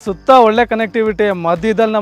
ಸುತ್ತ ಒಳ್ಳೆ ಕನೆಕ್ಟಿವಿಟಿ ಮಧ್ಯದಲ್ಲಿ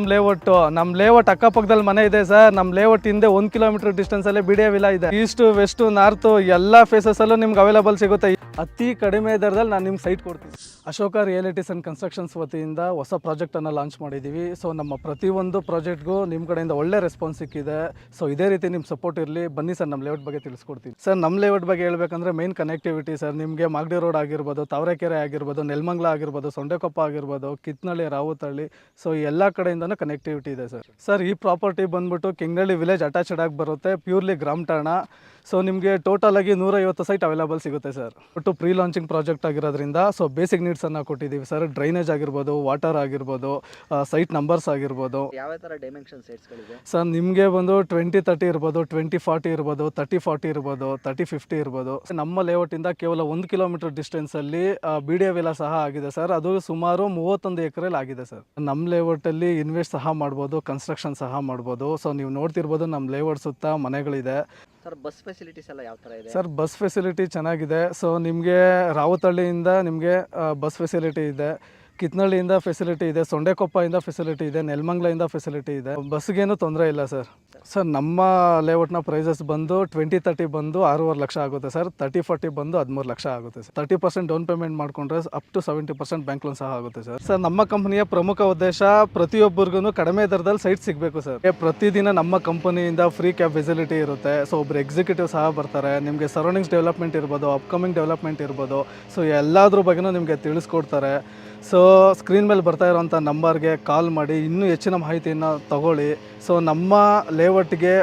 ನಮ್ಮ ಲೇಔಟ್ ಅಕ್ಕಪಕ್ಕದಲ್ಲಿ ಮನೆ ಇದೆ ಸರ್. ನಮ್ಮ ಲೇಔಟ್ ಹಿಂದೆ 1 ಕಿಲೋಮೀಟರ್ ಡಿಸ್ಟೆನ್ಸ್ ಅಲ್ಲಿ ಬಿಡಿಎ ವಿಲಾ ಇದೆ. ಈಸ್ಟ್ ವೆಸ್ಟ್ ನಾರ್ತ್ ಎಲ್ಲ ಫೇಸಸ್ ಅಲ್ಲೂ ನಿಮ್ಗೆ ಅವೈಲೇಬಲ್ ಸಿಗುತ್ತೆ. ಅತಿ ಕಡಿಮೆ ದರದಲ್ಲಿ ನಾನು ನಿಮ್ಗೆ ಸೈಟ್ ಕೊಡ್ತೀನಿ. ಅಶೋಕ ರಿಯಾಲಿಟೀಸ್ ಅಂಡ್ ಕನ್ಸ್ಟ್ರಕ್ಷನ್ಸ್ ವತಿಯಿಂದ ಹೊಸ ಪ್ರಾಜೆಕ್ಟ್ ಅನ್ನು ಲಾಂಚ್ ಮಾಡಿದ್ದೀವಿ. ಸೊ ನಮ್ಮ ಪ್ರತಿಯೊಂದು ಪ್ರಾಜೆಕ್ಟ್ಗೂ ನಿಮ್ಮ ಕಡೆಯಿಂದ ಒಳ್ಳೆ ರೆಸ್ಪಾನ್ಸ್ ಸಿಕ್ಕಿದೆ. ಸೊ ಇದೇ ರೀತಿ ನಿಮ್ಮ ಸಪೋರ್ಟ್ ಇರಲಿ. ಬನ್ನಿ ಸರ್, ನಮ್ಮ ಲೇಔಟ್ ಬಗ್ಗೆ ತಿಳಿಸ್ಕೊಡ್ತೀನಿ. ಸರ್, ನಮ್ಮ ಲೇಔಟ್ ಬಗ್ಗೆ ಹೇಳ್ಬೇಕಂದ್ರೆ ಮೇನ್ ಕನೆಕ್ಟಿವಿಟಿ ಸರ್. ನಿಮಗೆ ಮಾಗಡಿ ರೋಡ್ ಆಗಿರ್ಬೋದು, ತಾವರೆಕೆರೆ ಆಗಿರ್ಬೋದು, ನೆಲಮಂಗಲ ಆಗಿರ್ಬೋದು, ಸೊಂಡೆಕೊಪ್ಪ ಆಗಿರ್ಬೋದು, ಕಿತ್ನಳ್ಳಿ, ರಾವುತಹಳ್ಳಿ, ಸೊ ಎಲ್ಲ ಕಡೆಯಿಂದನೂ ಕನೆಕ್ಟಿವಿಟಿ ಇದೆ ಸರ್. ಸರ್, ಈ ಪ್ರಾಪರ್ಟಿ ಬಂದ್ಬಿಟ್ಟು ಕೆಂಗನಹಳ್ಳಿ ವಿಲೇಜ್ ಅಟ್ಯಾಚ್ಡ್ ಆಗಿ ಬರುತ್ತೆ. ಪ್ಯೂರ್ಲಿ ಗ್ರಾಮ ಠಾಣ. ಸೊ ನಿಮಗೆ ಟೋಟಲ್ ಆಗಿ 150 ಸೈಟ್ ಅವೈಲೇಬಲ್ ಸಿಗುತ್ತೆ ಸರ್. ಒಟ್ಟು ಪ್ರೀ ಲಾಂಚಿಂಗ್ ಪ್ರಾಜೆಕ್ಟ್ ಆಗಿರೋದ್ರಿಂದ ಸೊ ಬೇಸಿಕ್ ನೀಡ್ಸನ್ನು ಕೊಟ್ಟಿದ್ದೀವಿ ಸರ್. ಡ್ರೈನೇಜ್ ಆಗಿರ್ಬೋದು, ವಾಟರ್ ಆಗಿರ್ಬೋದು, ಸೈಟ್ ನಂಬರ್ಸ್ ಆಗಿರ್ಬೋದು. ಯಾವ ಥರ ಡೈಮೆನ್ಷನ್ ಸೈಟ್ಸ್ಗಳಿದೆ ಸರ್? ನಿಮಗೆ ಬಂದು 20-30 ಇರ್ಬೋದು, 20-40 ಇರ್ಬೋದು, 30-40 ಇರ್ಬೋದು, 30-50 ಇರ್ಬೋದು. ನಮ್ಮ ಲೇಔಟಿಂದ ಕೇವಲ 1 ಕಿಲೋಮೀಟರ್ ಡಿಸ್ಟೆನ್ಸಲ್ಲಿ ಬಿಡಿಎ ವಿಲಾ ಸಹ ಆಗಿದೆ ಸರ್. ಅದು ಸುಮಾರು 31 ಎಕರೆಯಲ್ಲಿ ಆಗಿದೆ ಸರ್. ನಮ್ಮ ಲೇಔಟಲ್ಲಿ ಇನ್ವೆಸ್ಟ್ ಸಹ ಮಾಡ್ಬೋದು, ಕನ್ಸ್ಟ್ರಕ್ಷನ್ ಸಹ ಮಾಡ್ಬೋದು. ಸೊ ನೀವು ನೋಡ್ತಿರ್ಬೋದು, ನಮ್ಮ ಲೇಔಟ್ ಸುತ್ತ ಮನೆಗಳಿದೆ ಸರ್. ಬಸ್ ಫೆಸಿಲಿಟೀಸ್ ಎಲ್ಲ ಯಾವ ಥರ ಇದೆ ಸರ್? ಬಸ್ ಫೆಸಿಲಿಟಿ ಚೆನ್ನಾಗಿದೆ. ಸೊ ನಿಮಗೆ ರಾವುತಹಳ್ಳಿಯಿಂದ ನಿಮಗೆ ಬಸ್ ಫೆಸಿಲಿಟಿ ಇದೆ, ಕಿತ್ನಳ್ಳಿಯಿಂದ ಫೆಸಿಲಿಟಿ ಇದೆ, ಸೊಂಡೆಕೊಪ್ಪದಿಂದ ಫೆಸಿಲಿಟಿ ಇದೆ, ನೆಲಮಂಗಲದಿಂದ ಫೆಸಿಲಿಟಿ ಇದೆ. ಬಸ್ಗೇನು ತೊಂದರೆ ಇಲ್ಲ ಸರ್. ಸರ್, ನಮ್ಮ ಲೇಔಟ್ನ ಪ್ರೈಸಸ್ ಬಂದು 20-30 ಬಂದು 6.5 ಲಕ್ಷ ಆಗುತ್ತೆ ಸರ್. 30-40 ಬಂದು 13 ಲಕ್ಷ ಆಗುತ್ತೆ ಸರ್. 30% ಡೌನ್ ಪೇಮೆಂಟ್ ಮಾಡಿಕೊಂಡ್ರೆ ಅಪ್ ಟು 70% ಬ್ಯಾಂಕ್ ಲೋನ್ ಸಹ ಆಗುತ್ತೆ ಸರ್. ಸರ್, ನಮ್ಮ ಕಂಪನಿಯ ಪ್ರಮುಖ ಉದ್ದೇಶ ಪ್ರತಿಯೊಬ್ಬರಿಗೂ ಕಡಿಮೆ ದರದಲ್ಲಿ ಸೈಟ್ ಸಿಗಬೇಕು ಸರ್. ಪ್ರತಿದಿನ ನಮ್ಮ ಕಂಪನಿಯಿಂದ ಫ್ರೀ ಕ್ಯಾಬ್ ಫೆಸಿಲಿಟಿ ಇರುತ್ತೆ. ಸೊ ಒಬ್ಬರು ಎಕ್ಸಿಕ್ಯೂಟಿವ್ ಸಹ ಬರ್ತಾರೆ. ನಿಮಗೆ ಸರೌಂಡಿಂಗ್ಸ್ ಡೆವಲಪ್ಮೆಂಟ್ ಇರ್ಬೋದು, ಅಪ್ಕಮಿಂಗ್ ಡೆವಲಪ್ಮೆಂಟ್ ಇರ್ಬೋದು, ಸೊ ಎಲ್ಲದ್ರ ಬಗ್ಗೆನೂ ನಿಮಗೆ ತಿಳಿಸ್ಕೊಡ್ತಾರೆ. ಸೊ ಸ್ಕ್ರೀನ್ ಮೇಲೆ ಬರ್ತಾ ಇರೋವಂಥ ನಂಬರ್ಗೆ ಕಾಲ್ ಮಾಡಿ ಇನ್ನೂ ಹೆಚ್ಚಿನ ಮಾಹಿತಿಯನ್ನು ತಗೊಳ್ಳಿ. ಸೊ ನಮ್ಮ ಲೇಔಟ್ಗೆ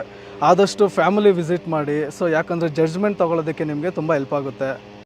ಆದಷ್ಟು ಫ್ಯಾಮಿಲಿ ವಿಸಿಟ್ ಮಾಡಿ. ಸೊ ಯಾಕಂದರೆ ಜಡ್ಜ್ಮೆಂಟ್ ತೊಗೊಳೋದಕ್ಕೆ ನಿಮಗೆ ತುಂಬ ಹೆಲ್ಪ್ ಆಗುತ್ತೆ.